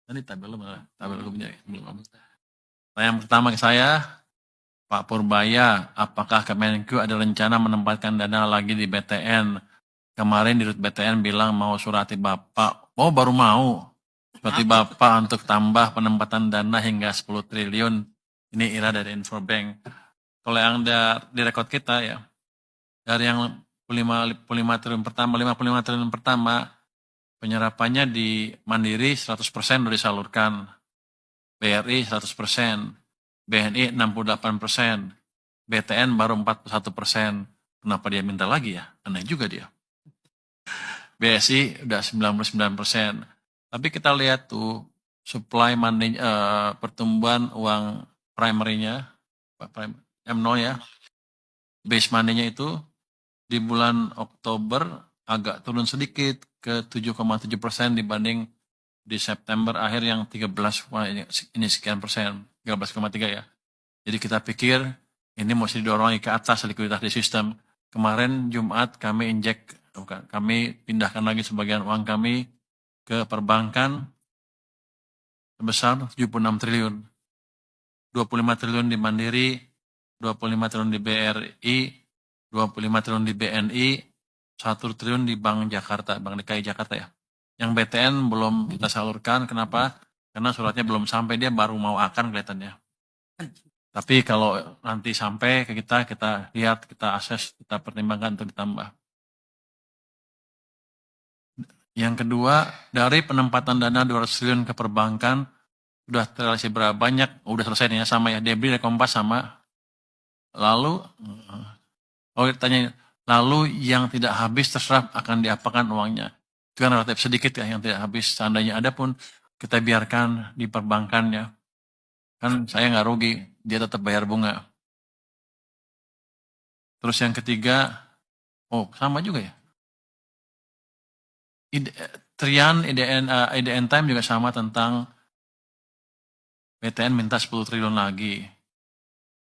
Tadi tabel gue punya belum. Yang pertama ke saya, Pak Purbaya, apakah Kemenku ada rencana menempatkan dana lagi di BTN? Kemarin di BTN bilang mau surati Bapak. Oh baru mau. Surati Bapak untuk tambah penempatan dana hingga 10 triliun. Ini Ira dari Infobank. Kalau yang di rekod kita ya, dari yang 55 triliun pertama, 55 triliun pertama, penyerapannya di Mandiri 100% sudah disalurkan. BRI 100%, BNI 68%, BTN baru 41%. Kenapa dia minta lagi ya? Aneh juga dia. BSI udah 99%. Tapi kita lihat tuh supply money, pertumbuhan uang primary-nya, M0 ya, base money-nya itu di bulan Oktober agak turun sedikit ke 7,7% dibanding di September akhir yang 13, ini sekian persen, 13,3 ya. Jadi kita pikir ini mesti didorong ke atas likuiditas di sistem. Kemarin Jumat kami kami pindahkan lagi sebagian uang kami ke perbankan sebesar 76 triliun. 25 triliun di Mandiri, 25 triliun di BRI, 25 triliun di BNI, 1 triliun di Bank Jakarta, Bank DKI Jakarta ya. Yang BTN belum kita salurkan, kenapa? Karena suratnya belum sampai, dia baru mau akan kelihatannya. Tapi kalau nanti sampai ke kita lihat, kita akses, kita pertimbangkan untuk ditambah. Yang kedua, dari penempatan dana 200 triliun ke perbankan, sudah terrealisasi berapa banyak? Udah selesai nih ya, sama ya, Debri, Kompas sama. Lalu, tanya, lalu yang tidak habis terserap akan diapakan uangnya? Itu kan relatif sedikit ya yang tidak habis. Seandainya ada pun kita biarkan di perbankan ya. Kan saya nggak rugi, dia tetap bayar bunga. Terus yang ketiga, sama juga ya. Trian, IDN Time juga sama tentang BTN minta 10 triliun lagi.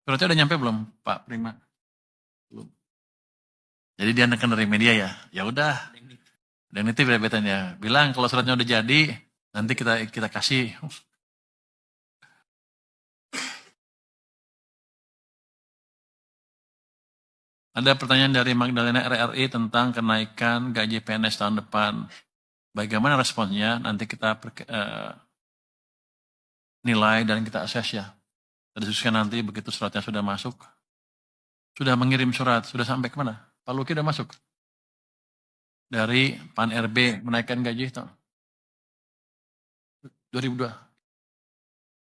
Suratnya udah nyampe belum Pak Prima? Belum. Jadi dia neken dari media ya. Ya udah. Dan itu BTN ya. Bilang kalau suratnya udah jadi, nanti kita kasih. Ada pertanyaan dari Magdalena RRI tentang kenaikan gaji PNS tahun depan. Bagaimana responnya? Nanti kita nilai dan kita akses ya. Kita diskusikan nanti begitu suratnya sudah masuk. Sudah mengirim surat, sudah sampai kemana? Pak Luki sudah masuk? Dari Pan RB menaikkan gaji itu. 2002.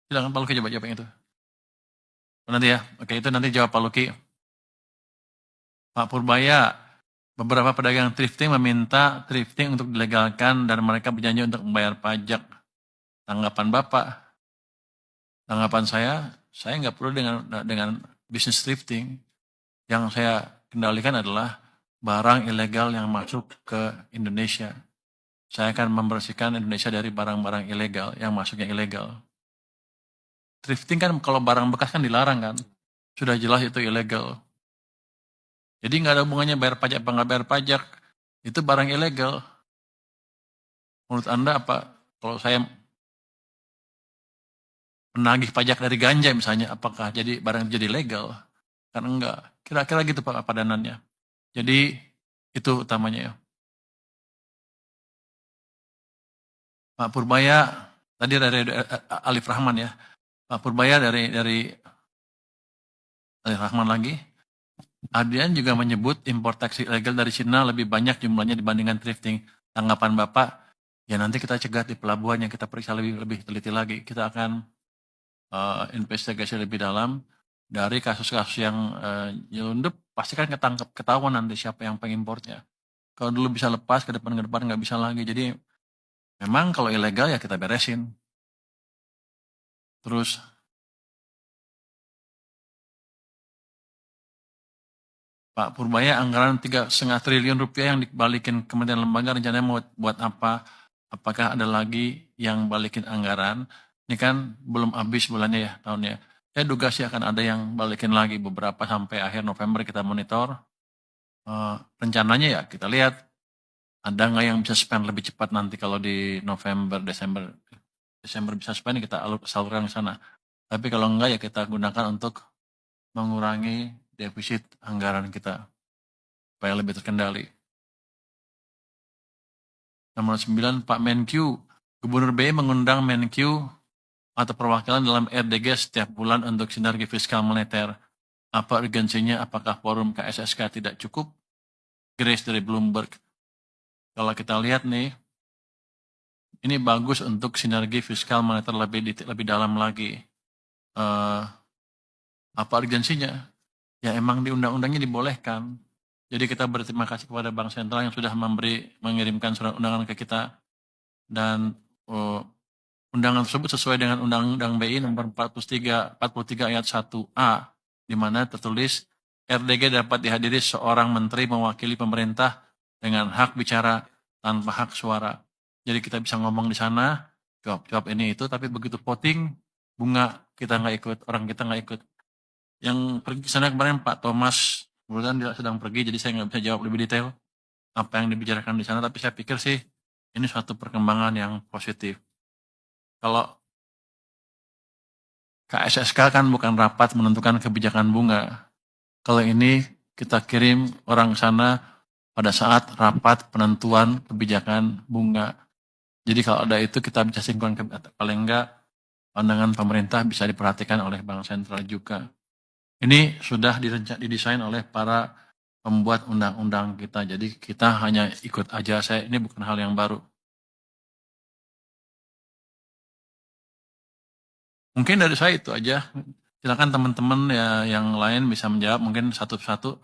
Silakan Pak Luki coba jawab yang itu. Nanti ya, oke itu nanti jawab Pak Luki. Pak Purbaya, beberapa pedagang thrifting meminta thrifting untuk dilegalkan dan mereka berjanji untuk membayar pajak. Tanggapan Bapak? Tanggapan saya nggak perlu dengan bisnis thrifting. Yang saya kendalikan adalah barang ilegal yang masuk ke Indonesia. Saya akan membersihkan Indonesia dari barang-barang ilegal yang masuknya ilegal. Thrifting kan kalau barang bekas kan dilarang kan. Sudah jelas itu ilegal. Jadi nggak ada hubungannya bayar pajak apa nggak bayar pajak. Itu barang ilegal. Menurut Anda apa? Kalau saya menagih pajak dari ganja misalnya, apakah jadi barang jadi legal? Kan enggak. Kira-kira gitu Pak padanannya. Jadi itu utamanya ya. Pak Purbaya, tadi dari Alif Rahman ya. Pak Purbaya dari Alif Rahman lagi. Adrian juga menyebut impor taksi ilegal dari Cina lebih banyak jumlahnya dibandingkan thrifting. Tanggapan Bapak, ya nanti kita cegat di pelabuhan yang kita periksa lebih teliti lagi. Kita akan investigasi lebih dalam dari kasus-kasus yang nyelundup, pasti kan ketahuan nanti siapa yang pengimportnya. Kalau dulu bisa lepas, ke depan nggak bisa lagi. Jadi memang kalau ilegal ya kita beresin. Terus Pak Purbaya, anggaran 3,5 triliun rupiah yang dibalikin Kementerian Lembaga rencananya mau buat apa? Apakah ada lagi yang balikin anggaran? Ini kan belum habis bulannya ya tahunnya. Saya duga sih akan ada yang balikin lagi beberapa sampai akhir November kita monitor. Rencananya ya kita lihat ada nggak yang bisa spend lebih cepat nanti kalau di November, Desember. Desember bisa spend kita salurkan ke sana. Tapi kalau enggak ya kita gunakan untuk mengurangi defisit anggaran kita supaya lebih terkendali. Nomor 9, Pak Menkyu. Gubernur BI mengundang Menkyu atau perwakilan dalam RDG setiap bulan untuk sinergi fiskal moneter. Apa urgensinya? Apakah forum KSSK tidak cukup? Grace dari Bloomberg. Kalau kita lihat nih, ini bagus untuk sinergi fiskal moneter lebih dalam lagi. Apa urgensinya? Ya emang di undang-undangnya dibolehkan. Jadi kita berterima kasih kepada Bank Sentral yang sudah mengirimkan surat undangan ke kita. Dan undangan tersebut sesuai dengan Undang-Undang BI nomor 43 ayat 1A, di mana tertulis RDG dapat dihadiri seorang menteri mewakili pemerintah dengan hak bicara tanpa hak suara. Jadi kita bisa ngomong di sana, jawab ini itu, tapi begitu voting, bunga kita nggak ikut, orang kita nggak ikut. Yang pergi ke sana kemarin Pak Thomas, kemudian dia sedang pergi, jadi saya nggak bisa jawab lebih detail apa yang dibicarakan di sana, tapi saya pikir sih ini suatu perkembangan yang positif. Kalau KSSK kan bukan rapat menentukan kebijakan bunga. Kalau ini kita kirim orang ke sana pada saat rapat penentuan kebijakan bunga. Jadi kalau ada itu kita bisa sinkron, paling enggak pandangan pemerintah bisa diperhatikan oleh Bank Sentral juga. Ini sudah didesain oleh para pembuat undang-undang kita, jadi kita hanya ikut aja. Ini bukan hal yang baru. Mungkin dari saya itu aja. Silakan teman-teman ya yang lain bisa menjawab mungkin satu-satu.